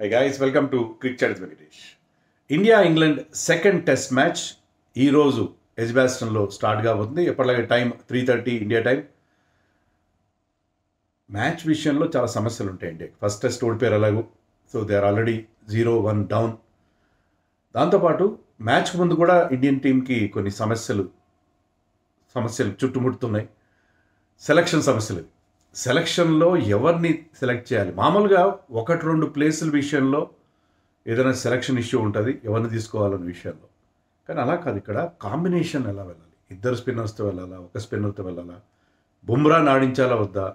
Hey guys, welcome to Cricket Chat with Venkatesh. India England second test match ఈరోజు ఎజ్బాస్టన్లో start కాబోతుంది. ఎప్పటిలాగే time 3:30 India time. Match విషయంలో చాలా సమస్యలు ఉంటాయి ఇండియాకి. ఫస్ట్ టెస్ట్ ఓడిపోయారు ఎలాగో, so they are already 0-1 down. దాంతోపాటు మ్యాచ్ ముందు కూడా ఇండియన్ టీంకి కొన్ని సమస్యలు చుట్టుముడుతున్నాయి. సెలక్షన్ సమస్యలు. సెలక్షన్లో ఎవరిని సెలెక్ట్ చేయాలి? మామూలుగా 1-2 ప్లేసుల విషయంలో ఏదైనా సెలక్షన్ ఇష్యూ ఉంటుంది, ఎవరిని తీసుకోవాలనే విషయంలో. కానీ అలా కాదు, ఇక్కడ కాంబినేషన్ ఎలా వెళ్ళాలి? ఇద్దరు స్పిన్నర్స్తో వెళ్ళాలా, ఒక స్పిన్నర్తో వెళ్ళాలా, బుమ్రాని ఆడించాలా వద్దా,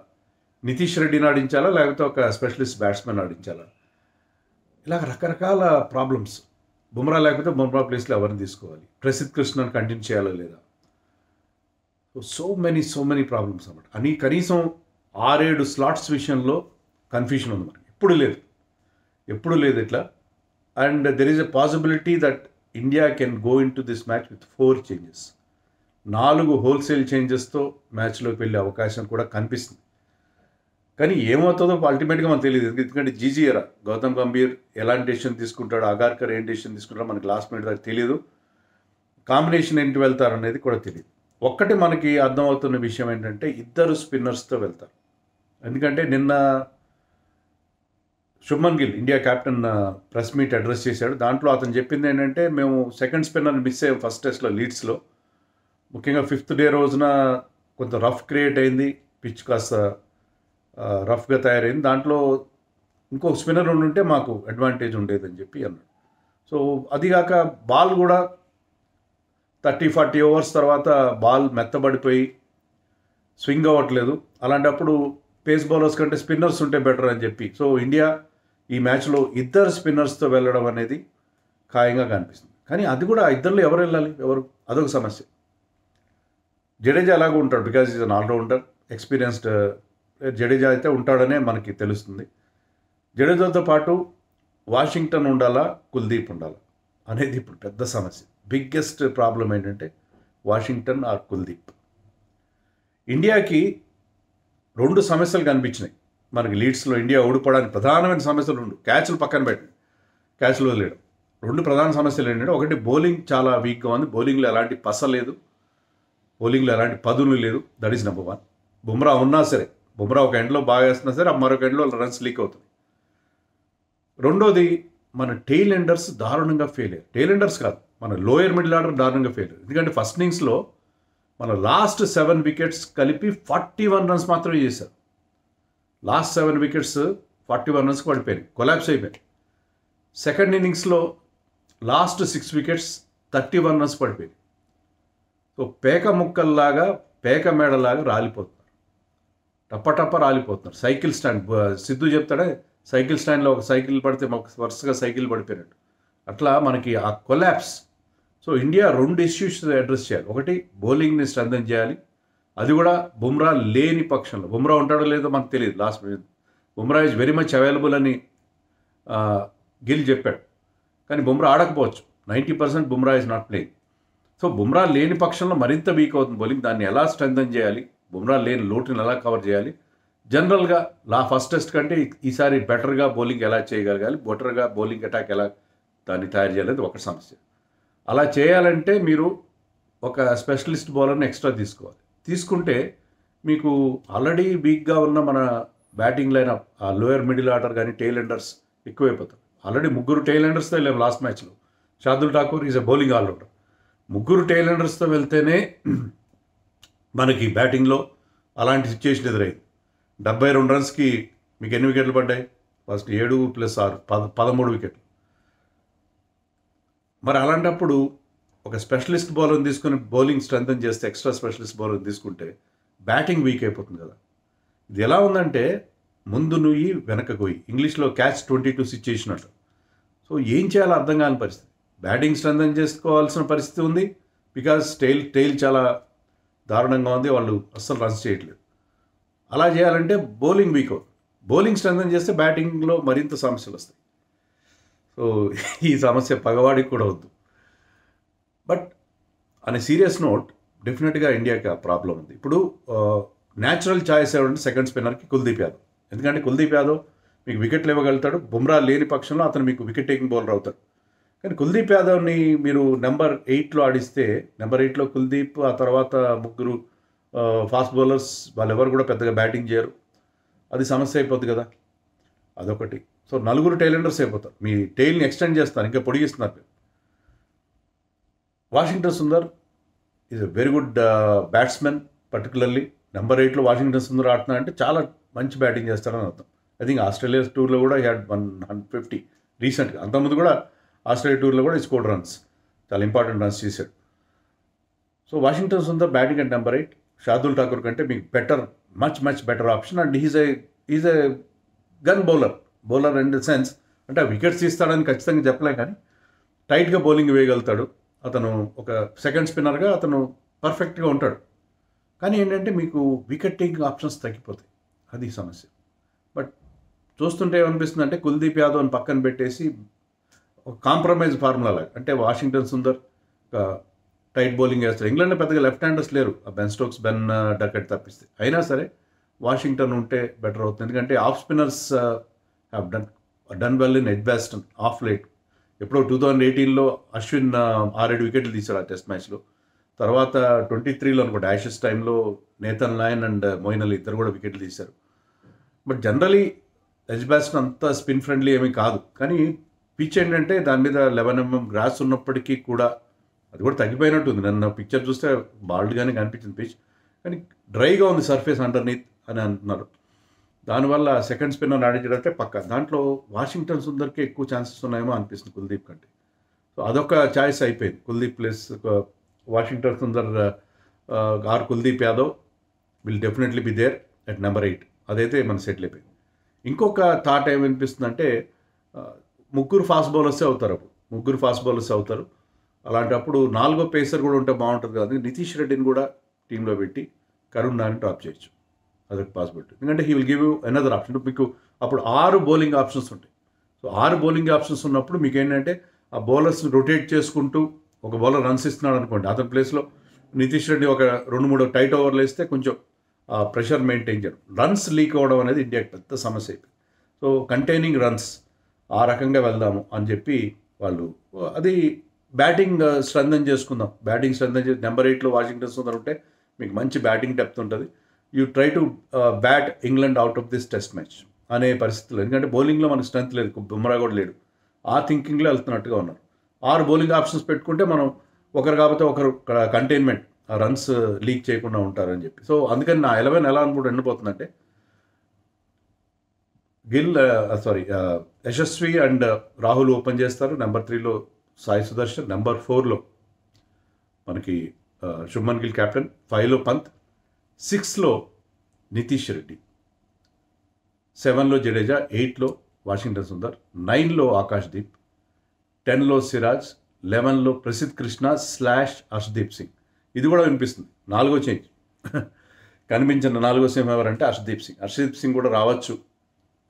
నితీష్ రెడ్డిని ఆడించాలా, లేకపోతే ఒక స్పెషలిస్ట్ బ్యాట్స్మెన్ ఆడించాలా? ఇలా రకరకాల ప్రాబ్లమ్స్. బుమ్రా లేకపోతే బుమ్రా ప్లేస్లో ఎవరిని తీసుకోవాలి, ప్రసిద్ధ్ కృష్ణని కంటిన్యూ చేయాలా లేదా, సో మెనీ ప్రాబ్లమ్స్ అన్నమాట. అని కనీసం 6-7 స్లాట్స్ విషయంలో కన్ఫ్యూషన్ ఉంది మనకి. ఎప్పుడు లేదు ఇట్లా. And there is a possibility that India can go in to this match with 4 changes. 4 wholesale చేంజెస్తో మ్యాచ్లోకి వెళ్ళే అవకాశం కూడా కనిపిస్తుంది. కానీ ఏమవుతుందో అల్టిమేట్గా మనకు తెలియదు. ఎందుకంటే జీజీఆర్ గౌతమ్ గంభీర్ ఎలాంటి డెసిషన్ తీసుకుంటాడో, అగార్కర్ ఏం డెసిషన్ తీసుకుంటాడో మనకి లాస్ట్ మినిట్ దాకా తెలియదు. కాంబినేషన్ ఏంటి వెళ్తారు అనేది కూడా తెలియదు. ఒక్కటి మనకి అర్థమవుతున్న విషయం ఏంటంటే ఇద్దరు స్పిన్నర్స్తో వెళ్తారు. ఎందుకంటే నిన్న Shubman Gill India captain press meet address చేశాడు. దాంట్లో అతను చెప్పింది ఏంటంటే, మేము సెకండ్ స్పిన్నర్ మిస్ అయ్యాం ఫస్ట్ టెస్ట్లో లీడ్స్లో. ముఖ్యంగా 5th డే రోజున కొంత రఫ్ క్రియేట్ అయింది, పిచ్ కాస్త రఫ్గా తయారైంది. దాంట్లో ఇంకొక స్పిన్నర్ ఉంటే మాకు అడ్వాంటేజ్ ఉండేదని చెప్పి అన్నాడు. సో అదిగాక బాల్ కూడా 30-40 ఓవర్స్ తర్వాత బాల్ మెత్తబడిపోయి స్వింగ్ అవ్వట్లేదు. అలాంటప్పుడు పేస్ బౌలర్స్ కంటే స్పిన్నర్స్ ఉంటే బెటర్ అని చెప్పి, సో ఇండియా ఈ మ్యాచ్లో ఇద్దరు స్పిన్నర్స్తో వెళ్ళడం అనేది ఖాయంగా కనిపిస్తుంది. కానీ అది కూడా ఇద్దరిలో ఎవరు వెళ్ళాలి, అదొక సమస్య. జడేజా అలాగే ఉంటాడు, because is an allrounder, experienced. Jadeja అయితే ఉంటాడనే మనకి తెలుస్తుంది. జడేజాతో పాటు వాషింగ్టన్ ఉండాలా, కుల్దీప్ ఉండాలా అనేది ఇప్పుడు పెద్ద సమస్య. బిగ్గెస్ట్ ప్రాబ్లం ఏంటంటే వాషింగ్టన్ ఆర్ కుల్దీప్. ఇండియాకి 2 సమస్యలు కనిపించినాయి మనకి లీడ్స్లో. ఇండియా ఓడిపోవడానికి ప్రధానమైన సమస్యలు 2. క్యాచ్లు పక్కన పెట్టండి, క్యాచ్లు వదిలేయడం. 2 ప్రధాన సమస్యలు ఏంటంటే, ఒకటి బౌలింగ్ చాలా వీక్గా ఉంది, బౌలింగ్లో ఎలాంటి పస లేదు, బౌలింగ్లో ఎలాంటి పదును లేదు. That is number 1. బుమ్రా ఉన్నా సరే, బుమ్రా ఒక ఎండ్లో బాగా వేస్తున్నా సరే మరొక ఎండ్లో రన్స్ లీక్ అవుతుంది. రెండోది, మన టెయిల్ ఎండర్స్ దారుణంగా ఫెయిల్ అయ్యారు. టెయిల్ ఎండర్స్ కాదు, మన లోయర్ మిడిల్ ఆర్డర్ దారుణంగా ఫెయిల్ అయ్యారు. ఎందుకంటే ఫస్ట్ ఇన్నింగ్స్లో మన లాస్ట్ 7 వికెట్స్ కలిపి 41 రన్స్ మాత్రమే చేశారు. లాస్ట్ 7 వికెట్స్ 41 రన్స్కి పడిపోయాయి, కొలాప్స్ అయిపోయాయి. సెకండ్ ఇన్నింగ్స్లో లాస్ట్ 6 వికెట్స్ 31 రన్స్ పడిపోయాయి. సో పేక ముక్కల్లాగా, పేక మేడలాగా రాలిపోతున్నారు, టప్ప రాలిపోతున్నారు. సైకిల్ స్టాండ్, సిద్ధు చెప్తాడే, సైకిల్ స్టాండ్లో ఒక సైకిల్ పడితే వరుసగా సైకిల్ పడిపోయినట్టు అట్లా మనకి ఆ collapse. So India 2 issues address చేయాలి. ఒకటి, బౌలింగ్ని స్ట్రెంథెన్ చేయాలి. అది కూడా బుమ్రా లేని పక్షంలో. బుమ్రా ఉంటాడో లేదో మనకు తెలియదు. Last minute Bumrah is very much available అని గిల్ చెప్పాడు, కానీ బుమ్రా ఆడకపోవచ్చు. 90% Bumrah is not playing. So Bumrah లేని పక్షంలో మరింత వీక్ అవుతుంది బౌలింగ్. దాన్ని ఎలా స్ట్రెంథెన్ చేయాలి, బుమ్రా లేని లోటుని ఎలా కవర్ చేయాలి, జనరల్గా ఫస్ట్ టెస్ట్ కంటే ఈసారి బెటర్గా బౌలింగ్ ఎలా చేయగలగాలి, బెటర్గా బౌలింగ్ అటాక్ ఎలా దాన్ని తయారు చేయాలనేది ఒక సమస్య. అలా చేయాలంటే మీరు ఒక స్పెషలిస్ట్ బౌలర్ని ఎక్స్ట్రా తీసుకోవాలి. తీసుకుంటే మీకు ఆల్రెడీ వీక్గా ఉన్న మన బ్యాటింగ్ లైన్ అప్, ఆ లోయర్ మిడిల్ ఆర్డర్ కానీ టెయిల్ ఎండర్స్ ఎక్కువైపోతారు. ఆల్రెడీ 3 టెయిల్ ఎండర్స్తో వెళ్ళాము లాస్ట్ మ్యాచ్లో. Shardul Thakur is a bowling allrounder. 3 tail ఎండర్స్తో వెళ్తేనే మనకి బ్యాటింగ్లో అలాంటి సిచ్యుయేషన్ ఎదురైంది. 72 రన్స్కి మీకు ఎన్ని వికెట్లు పడ్డాయి? ఫస్ట్ 7 + 6 13 వికెట్లు. మరి అలాంటప్పుడు ఒక స్పెషలిస్ట్ బౌలర్ని తీసుకుని బౌలింగ్ స్ట్రెంథెన్ చేస్తే, ఎక్స్ట్రా స్పెషలిస్ట్ బౌలర్ని తీసుకుంటే బ్యాటింగ్ వీక్ అయిపోతుంది కదా. ఇది ఎలా ఉందంటే ముందు నుయ్యి వెనక గొయ్యి, ఇంగ్లీష్లో క్యాచ్ 22 సిచ్యుయేషన్ అంట. సో ఏం చేయాలో అర్థం కాని పరిస్థితి. బ్యాటింగ్ స్ట్రెంథెన్ చేసుకోవాల్సిన పరిస్థితి ఉంది, బికాజ్ టెయిల్ చాలా దారుణంగా ఉంది, వాళ్ళు అస్సలు రన్స్ చేయట్లేదు. అలా చేయాలంటే బౌలింగ్ వీక్ అవుతుంది. బౌలింగ్ స్ట్రెంథెన్ చేస్తే బ్యాటింగ్లో మరింత సమస్యలు వస్తాయి. సో ఈ సమస్య పగవాడికి కూడా వద్దు. బట్ అనే సీరియస్ నోట్, డెఫినెట్గా ఇండియాకి ఆ ప్రాబ్లం ఉంది. ఇప్పుడు న్యాచురల్ ఛాయిస్ ఎవరంటే సెకండ్ స్పిన్నర్కి కుల్దీప్ యాదవ్. ఎందుకంటే కుల్దీప్ యాదవ్ మీకు వికెట్లు ఇవ్వగలుగుతాడు. బుమ్రా లేని పక్షంలో అతను మీకు వికెట్ టేకింగ్ బౌలర్ అవుతాడు. కానీ కుల్దీప్ యాదవ్ని మీరు నెంబర్ 8లో ఆడిస్తే, నెంబర్ 8లో కుల్దీప్, ఆ తర్వాత ముగ్గురు ఫాస్ట్ బౌలర్స్, వాళ్ళెవరు కూడా పెద్దగా బ్యాటింగ్ చేయరు. అది సమస్య అయిపోద్ది కదా, అదొకటి. సో నలుగురు టైలెండర్స్ అయిపోతారు, మీ టైల్ని ఎక్స్టెండ్ చేస్తారు, ఇంకా పొడిగిస్తున్నారు. Washington Sundar is a very good batsmen. Particularly number 8లో వాషింగ్టన్ సుందర్ ఆడుతున్నారంటే చాలా మంచి బ్యాటింగ్ చేస్తారని అర్థం. ఐ థింక్ ఆస్ట్రేలియా టూర్లో కూడా హ్యాడ్ 150 రీసెంట్గా. అంతకుముందు కూడా ఆస్ట్రేలియా టూర్లో కూడా స్కోర్డ్ రన్స్, చాలా ఇంపార్టెంట్ రన్స్ చేశాడు. So Washington Sundar batting at number 8 Shardul Thakur కంటే మీకు better, much better option. And is a gun bowler in the sense, అంటే వికెట్స్ తీస్తాడని ఖచ్చితంగా చెప్పలేం, కానీ టైట్గా బౌలింగ్ వేయగలుగుతాడు. అతను ఒక సెకండ్ స్పిన్నర్గా అతను పర్ఫెక్ట్గా ఉంటాడు. కానీ ఏంటంటే మీకు వికెట్ టేకింగ్ ఆప్షన్స్ తగ్గిపోతాయి, అది సమస్య. బట్ చూస్తుంటే ఏమనిపిస్తుంది అంటే కుల్దీప్ యాదవ్ని పక్కన పెట్టేసి ఒక కాంప్రమైజ్ ఫార్ములా లాగా, అంటే వాషింగ్టన్ సుందర్ టైట్ బౌలింగ్ వేస్తారు. ఇంగ్లాండ్లో పెద్దగా లెఫ్ట్ హ్యాండర్స్ లేరు, బెన్ స్టోక్స్, బెన్ డకెట్ తప్పిస్తే. అయినా సరే వాషింగ్టన్ ఉంటే బెటర్ అవుతుంది, ఎందుకంటే of spinners have done well in Edgbaston of late. ఎప్పుడో 2018లో అశ్విన్ 6-7 వికెట్లు తీశాడు ఆ టెస్ట్ మ్యాచ్లో. తర్వాత 23లో అనుకోండి యాషెస్ టైంలో Nathan Lyon and Moeen Ali ఇద్దరు కూడా వికెట్లు తీశారు. బట్ జనరలీ ఎడ్జ్బాస్టన్ అంతా స్పిన్ ఫ్రెండ్లీ ఏమీ కాదు, కానీ పిచ్ ఏంటంటే దాని మీద 11 mm గ్రాస్ ఉన్నప్పటికీ కూడా అది కూడా తగ్గిపోయినట్టుంది. నన్ను పిక్చర్ చూస్తే బాల్డ్గానే కనిపించింది పిచ్, కానీ డ్రైగా ఉంది సర్ఫేస్ అండర్నీత్ అని అంటున్నారు. దానివల్ల సెకండ్ స్పిన్నర్ ఆడించడంటే పక్క. దాంట్లో వాషింగ్టన్ సుందర్కి ఎక్కువ ఛాన్సెస్ ఉన్నాయేమో అనిపిస్తుంది కుల్దీప్ కంటే. సో అదొక ఛాయిస్ అయిపోయింది, Kuldeep plus Washington Sundar or Kuldeep Yadav will definitely be there at number 8. అదైతే మన సెటిల్ అయిపోయింది. ఇంకొక థాట్ ఏమనిపిస్తుందంటే ముగ్గురు ఫాస్ట్ బౌలర్సే అవుతారు, అప్పుడు ముగ్గురు ఫాస్ట్ బౌలర్స్ అవుతారు. అలాంటప్పుడు 4వ పేసర్ కూడా ఉంటే బాగుంటుంది కదా. నితీష్ రెడ్డిని కూడా టీంలో పెట్టి కరుణ్ నాని డ్రాప్ చేయొచ్చు, అదొక పాసిబిలిటీ. ఎందుకంటే he will give you another option. మీకు అప్పుడు 6 బౌలింగ్ ఆప్షన్స్ ఉంటాయి. సో 6 బౌలింగ్ ఆప్షన్స్ ఉన్నప్పుడు మీకు ఏంటంటే ఆ బౌలర్స్ని రొటేట్ చేసుకుంటూ, ఒక బౌలర్ రన్స్ ఇస్తున్నాడు అనుకోండి, అతని ప్లేస్లో నితీష్ రెడ్డి ఒక 2-3 టైట్ ఓవర్లు వేస్తే కొంచెం ప్రెషర్ మెయింటైన్ చేయడం. రన్స్ లీక్ అవ్వడం అనేది ఇండియాకి పెద్ద సమస్య అయిపోయింది. సో కంటైనింగ్ రన్స్ ఆ రకంగా వెళ్దాము అని చెప్పి వాళ్ళు, అది బ్యాటింగ్ స్ట్రెంథన్ చేసుకుందాం, బ్యాటింగ్ స్ట్రెంథన్ చేసి నెంబర్ 8లో వాషింగ్టన్ సుందర్ ఉంటే మీకు మంచి బ్యాటింగ్ డెప్త్ ఉంటుంది. You try to bat England out of this test match అనే పరిస్థితుల్లో, ఎందుకంటే బౌలింగ్లో మనకు స్ట్రెంత్ లేదు, బుమ్రా కూడా లేడు, ఆ థింకింగ్లో వెళ్తున్నట్టుగా ఉన్నారు. 6 బౌలింగ్ ఆప్షన్స్ పెట్టుకుంటే మనం ఒకరు కాకపోతే ఒకరు కంటైన్మెంట్, ఆ రన్స్ లీక్ చేయకుండా ఉంటారని చెప్పి. సో అందుకని నా 11 ఎలా అనుకుంటూ ఎండిపోతుందంటే యశస్వి అండ్ రాహుల్ ఓపెన్ చేస్తారు. నెంబర్ 3లో సాయి సుదర్శన్, నెంబర్ 4లో మనకి శుభ్మన్ గిల్ కెప్టెన్, 5లో పంత్, 6లో నితీష్ రెడ్డి, 7లో జడేజా, 8లో వాషింగ్టన్ సుందర్, 9లో ఆకాష్దీప్, 10లో సిరాజ్, 11లో ప్రసిద్ధ్ కృష్ణ / హర్షదీప్ సింగ్. ఇది కూడా వినిపిస్తుంది 4వ చేంజ్ కనిపించిన 4వ సింహం ఎవరంటే హర్షదీప్ సింగ్ కూడా రావచ్చు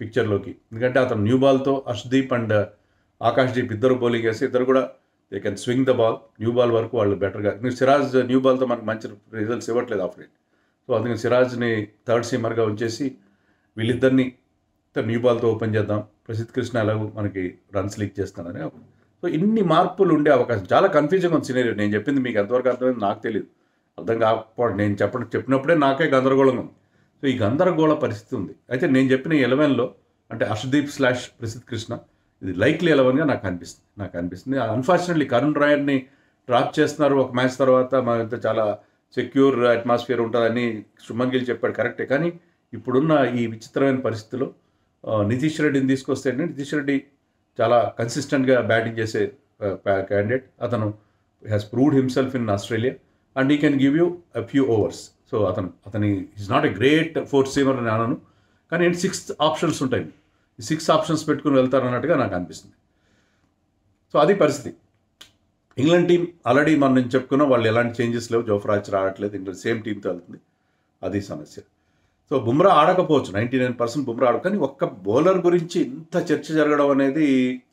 పిక్చర్లోకి, ఎందుకంటే అతను న్యూ బాల్తో హర్షదీప్ అండ్ ఆకాష్దీప్ ఇద్దరు బౌలింగ్ వేస్తే ఇద్దరు కూడా they can swing the ball. New ball వరకు వాళ్ళు బెటర్గా, సిరాజ్ న్యూ బాల్తో మనకు మంచి రిజల్ట్స్ ఇవ్వట్లేదు ఆఫ్ లైట్. సో అందుకని సిరాజ్ని థర్డ్ సీమర్గా ఉంచేసి వీళ్ళిద్దరిని న్యూ బాల్తో ఓపెన్ చేద్దాం, ప్రసిద్ధ్ కృష్ణ ఎలాగో మనకి రన్స్ లీక్ చేస్తానని. సో ఇన్ని మార్పులు ఉండే అవకాశం, చాలా కన్ఫ్యూజింగ్ ఉంది సినారియో. నేను చెప్పింది మీకు ఎంతవరకు అర్థమైంది నాకు తెలియదు, అర్థం కాకపోవడం, నేను చెప్పినప్పుడే నాకే గందరగోళంగా ఉంది. సో ఈ గందరగోళ పరిస్థితి ఉంది. అయితే నేను చెప్పిన 11లో అంటే హర్షదీప్ / ప్రసిద్ధ్ కృష్ణ, ఇది లైక్లీ 11గా నాకు అనిపిస్తుంది. అన్ఫార్చునేట్లీ కరుణ్ రాయర్ని డ్రాప్ చేస్తున్నారు ఒక మ్యాచ్ తర్వాత, మనతో చాలా సెక్యూర్ అట్మాస్ఫియర్ ఉంటుందని శుభ్మన్ గిల్ చెప్పాడు, కరెక్టే. కానీ ఇప్పుడున్న ఈ విచిత్రమైన పరిస్థితిలో నితీష్ రెడ్డిని తీసుకొస్తే, నితీష్ రెడ్డి చాలా కన్సిస్టెంట్గా బ్యాటింగ్ చేసే క్యాండిడేట్. అతను has proved himself in Australia and he can give you a few overs. So అతని is not a great fourth seamer అని అనను, కానీ 6 ఆప్షన్స్ ఉంటాయి, ఈ 6 ఆప్షన్స్ పెట్టుకుని వెళ్తారన్నట్టుగా నాకు అనిపిస్తుంది. సో అది పరిస్థితి. ఇంగ్లాండ్ టీం ఆల్రెడీ మనం నేను చెప్పుకున్నాం, వాళ్ళు ఎలాంటి చేంజెస్ లేవు, జోఫ్రాజ్ రావట్లేదు, ఇంగ్లాండ్ సేమ్ టీంతో వెళ్తుంది, అది సమస్య. సో బుమ్రా ఆడకపోవచ్చు, 99% బుమ్రా ఆడదు, కానీ ఒక్క బౌలర్ గురించి ఇంత చర్చ జరగడం అనేది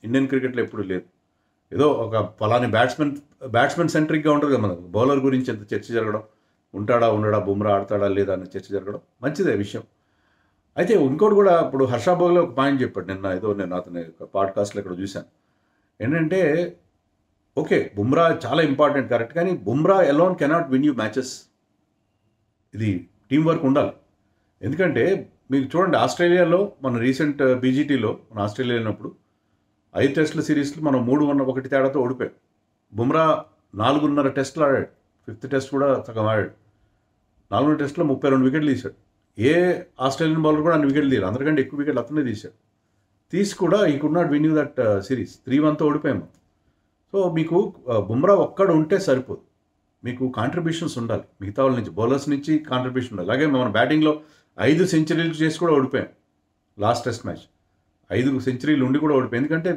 ఇండియన్ క్రికెట్లో ఎప్పుడు లేదు. ఏదో ఒక ఫలాని బ్యాట్స్మెన్ సెంట్రిక్గా ఉంటుంది కదా మనకు, బౌలర్ గురించి ఎంత చర్చ జరగడం, ఉంటాడా ఉండడా, బుమ్రా ఆడతాడా లేదా అనే చర్చ జరగడం మంచిదే విషయం. అయితే ఇంకోటి కూడా ఇప్పుడు హర్ష భోగ్లే ఒక పాయింట్ చెప్పాడు నిన్న, ఏదో నేను అతని పాడ్కాస్ట్లో ఇక్కడ చూశాను. ఏంటంటే ఓకే, బుమ్రా చాలా ఇంపార్టెంట్ కరెక్ట్, కానీ Bumrah alone cannot win you matches. ఇది టీం వర్క్ ఉండాలి. ఎందుకంటే మీకు చూడండి, ఆస్ట్రేలియాలో మన రీసెంట్ బీజీటీలో మన ఆస్ట్రేలియా వెళ్ళినప్పుడు 5 టెస్టుల సిరీస్లు మనం 3-1 తేడాతో ఓడిపోయాం. బుమ్రా 4.5 టెస్టులు ఆడాడు, 5th టెస్ట్ కూడా సగం ఆడాడు. 4 టెస్టులో 32 వికెట్లు తీశాడు. ఏ ఆస్ట్రేలియన్ బౌలర్ కూడా అన్ని వికెట్లు తీయాలి, అందరికంటే ఎక్కువ వికెట్లు అతనే తీశాడు. తీసి కూడా ఈ could not win you that series. 3-1తో ఓడిపోయాము. సో మీకు బుమ్రా ఒక్కడు ఉంటే సరిపోదు, మీకు కాంట్రిబ్యూషన్స్ ఉండాలి మిగతా వాళ్ళ నుంచి, బౌలర్స్ నుంచి కాంట్రిబ్యూషన్ ఉండాలి. అలాగే మన బ్యాటింగ్లో 5 సెంచరీలు చేసి కూడా ఓడిపోయాం లాస్ట్ టెస్ట్ మ్యాచ్. 5 సెంచరీలు ఉండి కూడా ఓడిపోయాం. ఎందుకంటే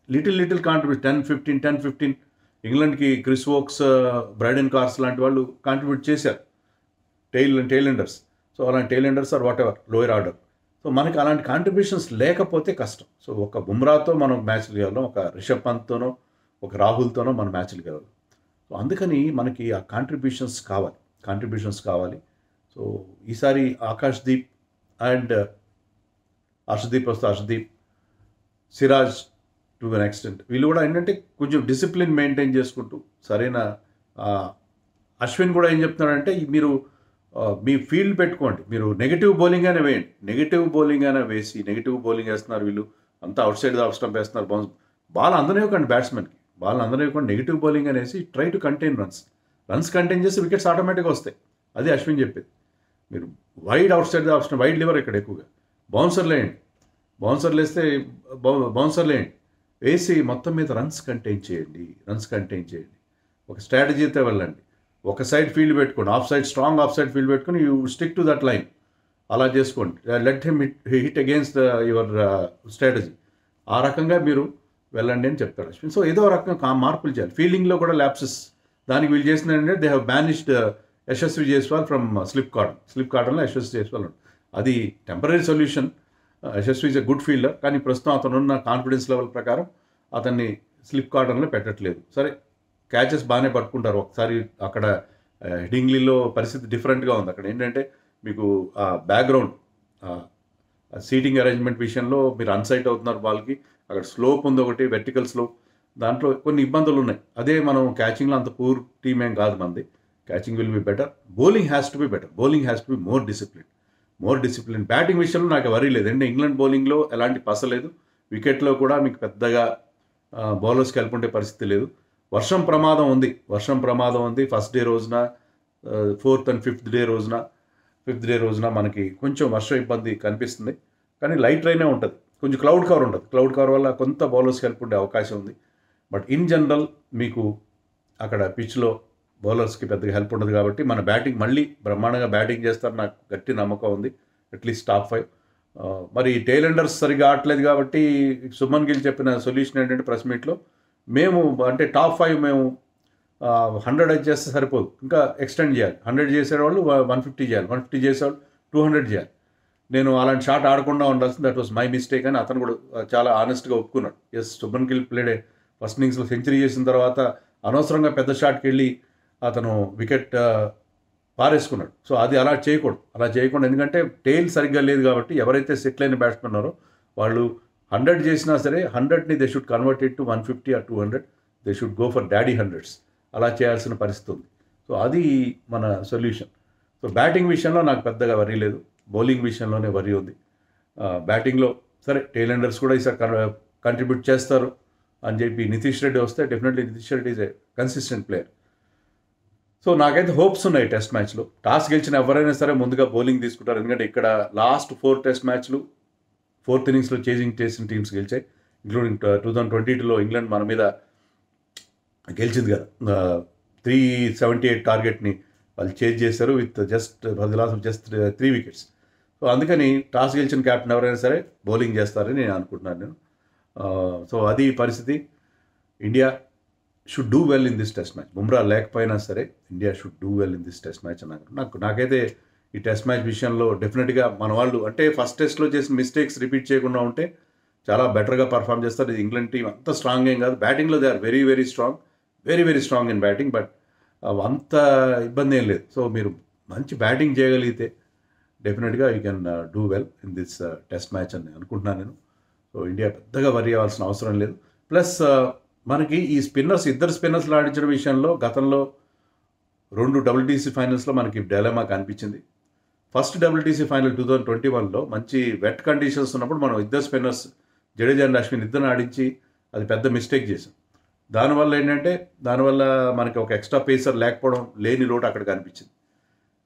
లిటిల్ కాంట్రిబ్యూట్ 10-15 ఇంగ్లాండ్కి క్రిస్ వోక్స్, బ్రైడెన్ కార్స్ లాంటి వాళ్ళు కాంట్రిబ్యూట్ చేశారు, టెయిల్ ఎండర్స్. సో అలాంటి tail enders or whatever lower order. So మనకి అలాంటి కాంట్రిబ్యూషన్స్ లేకపోతే కష్టం. సో ఒక బుమ్రాతో మనం మ్యాచ్లు గెలవడం, ఒక రిషబ్ పంత్తోనో ఒక రాహుల్తోనో మనం మ్యాచ్లు గెలవడం. సో అందుకని మనకి ఆ కాంట్రిబ్యూషన్స్ కావాలి. సో ఈసారి Akashdeep and Harshdeep, Siraj to an extent, వీళ్ళు కూడా ఏంటంటే కొంచెం డిసిప్లిన్ మెయింటైన్ చేసుకుంటూ సరైన, అశ్విన్ కూడా ఏం చెప్తున్నాడంటే మీరు మీ ఫీల్డ్ పెట్టుకోండి, మీరు నెగిటివ్ బౌలింగ్ అయినా వేయండి. నెగిటివ్ బౌలింగ్ వేస్తున్నారు వీళ్ళు అంతా, అవుట్ సైడ్ ఆఫ్ స్టంప్ వేస్తున్నారు, బాల్ అందనివ్వకండి బ్యాట్స్మెన్కి, నెగిటివ్ బౌలింగ్ అనేసి try to contain runs contain చేసి వికెట్స్ ఆటోమేటిక్గా వస్తాయి. అది అశ్విన్ చెప్పేది. మీరు wide out side off stump, wide liver ఇక్కడ ఎక్కువగా బౌన్సర్లు వేయండి, వేసి మొత్తం మీద రన్స్ కంటైన్ చేయండి. ఒక స్ట్రాటజీతో వెళ్ళండి. ఒక సైడ్ ఫీల్డ్ పెట్టుకోండి, స్ట్రాంగ్ ఆఫ్ సైడ్ ఫీల్డ్ పెట్టుకొని you stick to that line. అలా చేసుకోండి. Let him hit against your strategy. ఆ రకంగా మీరు వెళ్ళండి అని చెప్తాడు అశ్విన్. సో ఏదో రకంగా మార్పులు చేయాలి. ఫీల్డింగ్లో కూడా ల్యాప్సెస్, దానికి వీళ్ళు చేసిన ఏంటంటే they have banished Yashasvi Jaiswal from slip కార్డన్లో యశస్వి జైస్వాల్ ఉంది. అది temporary solution. Yashasvi is a good fielder, కానీ ప్రస్తుతం అతనున్న కాన్ఫిడెన్స్ లెవెల్ ప్రకారం అతన్ని స్లిప్ కార్డన్లో పెట్టట్లేదు. సరే, క్యాచెస్ బాగానే పట్టుకుంటారు. ఒకసారి అక్కడ హెడింగ్లీలో పరిస్థితి డిఫరెంట్గా ఉంది. అక్కడ ఏంటంటే మీకు ఆ బ్యాక్గ్రౌండ్ సీటింగ్ అరేంజ్మెంట్ విషయంలో మీరు అన్సైట్ అవుతున్నారు బాల్కి. అక్కడ స్లోప్ ఉంది ఒకటి, వెర్టికల్ స్లోప్, దాంట్లో కొన్ని ఇబ్బందులు ఉన్నాయి. అదే మనం క్యాచింగ్లో అంత పూర్ టీమ్ ఏం కాదు మనది. Catching will be better. Bowling has to be more discipline. Batting విషయంలో నాకు వరీ లేదు. అంటే ఇంగ్లాండ్ బౌలింగ్లో ఎలాంటి పసలేదు, వికెట్లో కూడా మీకు పెద్దగా బౌలర్స్కి హెల్ప్ ఉండే పరిస్థితి లేదు. వర్షం ప్రమాదం ఉంది ఫస్ట్ డే రోజున, 4th and 5th డే రోజున మనకి కొంచెం వర్షం ఇబ్బంది కనిపిస్తుంది. కానీ లైట్ రైనే ఉంటుంది, కొంచెం క్లౌడ్ కవర్ వల్ల కొంత బౌలర్స్కి హెల్ప్ ఉండే అవకాశం ఉంది. బట్ ఇన్ జనరల్ మీకు అక్కడ పిచ్లో బౌలర్స్కి పెద్దగా హెల్ప్ ఉండదు. కాబట్టి మన బ్యాటింగ్ మళ్ళీ బ్రహ్మాండంగా బ్యాటింగ్ చేస్తారు, నాకు గట్టి నమ్మకం ఉంది. At least top 5. మరి టెయిల్ ఎండర్స్ సరిగా ఆడలేదు కాబట్టి సుమన్ గిల్ చెప్పిన సొల్యూషన్ ఏంటంటే ప్రెస్ మీట్లో, మేము అంటే టాప్ 5 మేము 100 చేస్తే సరిపోదు, ఇంకా ఎక్స్టెండ్ చేయాలి. 100 చేసేవాళ్ళు 150 చేయాలి, 150 చేసేవాళ్ళు 200 చేయాలి. నేను అలాంటి షాట్ ఆడకుండా ఉండాల్సింది, దట్ వాస్ మై మిస్టేక్ అని అతను కూడా చాలా ఆనెస్ట్గా ఒప్పుకున్నాడు. ఎస్, శుభన్ గిల్ ప్లేడే ఫస్ట్ ఇన్నింగ్స్లో సెంచరీ చేసిన తర్వాత అనవసరంగా పెద్ద షాట్కి వెళ్ళి అతను వికెట్ పారేసుకున్నాడు. సో అది అలా చేయకూడదు. ఎందుకంటే టెయిల్ సరిగ్గా లేదు కాబట్టి ఎవరైతే సెటిల్ అయిన బ్యాట్స్మెన్ ఉన్నారో వాళ్ళు 100 చేసినా సరే 100ని they should convert it to 150 or 200. They should go for daddy 100s. అలా చేయాల్సిన పరిస్థితి ఉంది. సో అది మన సొల్యూషన్. సో బ్యాటింగ్ విషయంలో నాకు పెద్దగా వరీ లేదు, బౌలింగ్ విషయంలోనే వరీ ఉంది. బ్యాటింగ్లో సరే టెయిల్ ఎండర్స్ కూడా ఈసారి కంట్రిబ్యూట్ చేస్తారు అని చెప్పి నితీష్ రెడ్డి వస్తే definitely Nitish Reddy is a consistent player. So నాకైతే హోప్స్ ఉన్నాయి టెస్ట్ మ్యాచ్లో. టాస్ గెలిచిన ఎవరైనా సరే ముందుగా బౌలింగ్ తీసుకుంటారు. ఎందుకంటే ఇక్కడ లాస్ట్ 4 టెస్ట్ మ్యాచ్లు 4th ఇన్నింగ్స్లో చేజింగ్ చేసిన టీమ్స్ గెలిచాయి. ఇంక్లూడింగ్ 2022లో ఇంగ్లాండ్ మన మీద గెలిచింది కదా, 378 టార్గెట్ని వాళ్ళు చేజ్ చేశారు with just loss of just 3 wickets. So అందుకని టాస్ గెలిచిన క్యాప్టెన్ ఎవరైనా సరే బౌలింగ్ చేస్తారని నేను అనుకుంటున్నాను. సో అది పరిస్థితి. India should do well in this test match. Bumrah లేకపోయినా సరే India should do well in this test match అని నాకైతే ఈ టెస్ట్ మ్యాచ్ విషయంలో డెఫినెట్గా మన వాళ్ళు అంటే ఫస్ట్ టెస్ట్లో చేసిన మిస్టేక్స్ రిపీట్ చేయకుండా ఉంటే చాలా బెటర్గా పర్ఫామ్ చేస్తారు. ఇది ఇంగ్లాండ్ టీం అంత స్ట్రాంగ్ ఏం కాదు, బ్యాటింగ్లో they are very strong in batting, but అంత ఇబ్బంది ఏం లేదు. సో మీరు మంచి బ్యాటింగ్ చేయగలిగితే డెఫినెట్గా you can do well in this test match అని అనుకుంటున్నాను నేను. సో ఇండియా పెద్దగా వరి అవ్వాల్సిన అవసరం లేదు. ప్లస్ మనకి ఈ ఇద్దరు స్పిన్నర్స్లో ఆడించడం విషయంలో గతంలో 2 WTC ఫైనల్స్లో మనకి డైలమా కనిపించింది. ఫస్ట్ WTC ఫైనల్ 2021లో మంచి వెట్ కండిషన్స్ ఉన్నప్పుడు మనం ఇద్దరు స్పిన్నర్స్ జడేజా అండ్ అశ్విన్ ఇద్దరిని ఆడించి అది పెద్ద మిస్టేక్ చేసాం. దానివల్ల ఏంటంటే మనకి ఒక ఎక్స్ట్రా పేసర్ లేకపోవడం లేని లోటు అక్కడ కనిపించింది.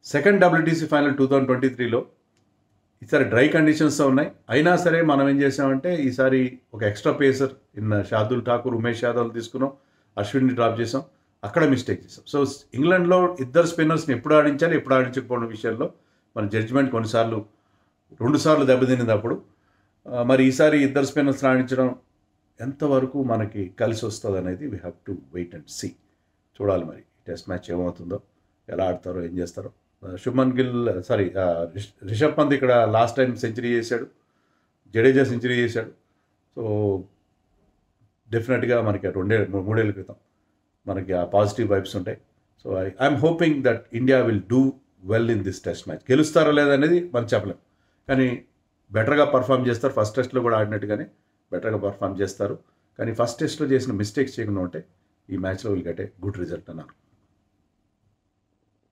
సెకండ్ WTC ఫైనల్ 2023లో ఈసారి డ్రై కండిషన్స్ ఉన్నాయి, అయినా సరే మనం ఏం చేసామంటే ఈసారి ఒక ఎక్స్ట్రా పేసర్ షార్దుల్ ఠాకూర్, ఉమేష్ యాదవ్ తీసుకున్నాం, అశ్విన్ని డ్రాప్ చేసాం, అక్కడ మిస్టేక్ చేసాం. సో ఇంగ్లాండ్లో ఇద్దరు స్పిన్నర్స్ని ఎప్పుడు ఆడించాలి ఎప్పుడు ఆడించకపోవడం విషయంలో మన జడ్జిమెంట్ కొన్నిసార్లు 2 సార్లు దెబ్బతిన్నప్పుడు మరి ఈసారి ఇద్దరు స్పిన్నర్స్ని ఆడించడం ఎంతవరకు మనకి కలిసి వస్తుంది అనేది we have to wait and see. చూడాలి మరి టెస్ట్ మ్యాచ్ ఏమవుతుందో, ఎలా ఆడతారో, ఏం చేస్తారో. రిషబ్ పంత్ ఇక్కడ లాస్ట్ టైం సెంచరీ చేశాడు, జడేజా సెంచరీ చేశాడు. సో డెఫినెట్గా మనకి 3 ఏళ్ళ క్రితం మనకి ఆ పాజిటివ్ వైబ్స్ ఉంటాయి. So I'm hoping that India will do well in this test match. గెలుస్తారో లేదనేది మనం చెప్పలేం, కానీ బెటర్గా పర్ఫామ్ చేస్తారు. ఫస్ట్ టెస్ట్లో కూడా ఆడినట్టుగానే బెటర్గా పర్ఫామ్ చేస్తారు. కానీ ఫస్ట్ టెస్ట్లో చేసిన మిస్టేక్స్ చేయకుండా ఉంటే ఈ మ్యాచ్లో will get a good result అన్నారు.